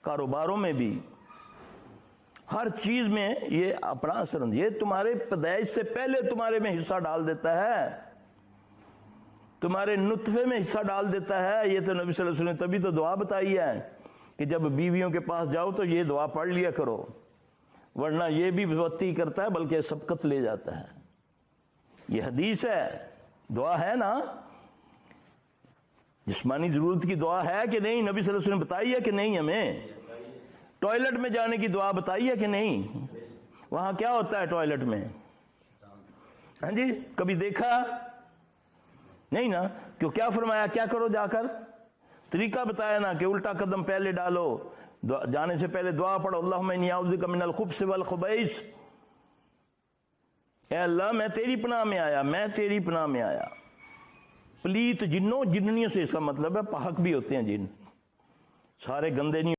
کاروباروں میں بھی، ہر چیز میں یہ اپنا اثر، یہ تمہارے پیدائش سے پہلے تمہارے میں حصہ ڈال دیتا ہے، تمہارے نطفے میں حصہ ڈال دیتا ہے۔ یہ تو نبی صلی اللہ علیہ وسلم نے تبھی تو دعا بتائی ہے کہ جب بیویوں کے پاس جاؤ تو یہ دعا پڑھ لیا کرو، ورنہ یہ بھی بزوتی کرتا ہے بلکہ سبقت لے جاتا ہے۔ یہ حدیث ہے، دعا ہے نا، جسمانی ضرورت کی دعا ہے کہ نہیں؟ نبی صلی اللہ علیہ وسلم بتائی ہے کہ نہیں؟ ہمیں ٹوائلٹ میں جانے کی دعا بتائی ہے کہ نہیں؟ وہاں کیا ہوتا ہے ٹوائلٹ میں؟ ہاں جی، کبھی دیکھا نہیں نا؟ کیوں کیا فرمایا؟ کیا کرو جا کر؟ طریقہ بتایا نا کہ الٹا قدم پہلے ڈالو، جانے سے پہلے دعا پڑھو، اللہم انی اعوذ بک من الخبث والخبائث، اے اللہ میں تیری پناہ میں آیا، میں تیری پناہ میں آیا۔ پلیت جنوں، جننیوں سے اس کا مطلب ہے پاک بھی ہوتے ہیں جن، سارے گندے نہیں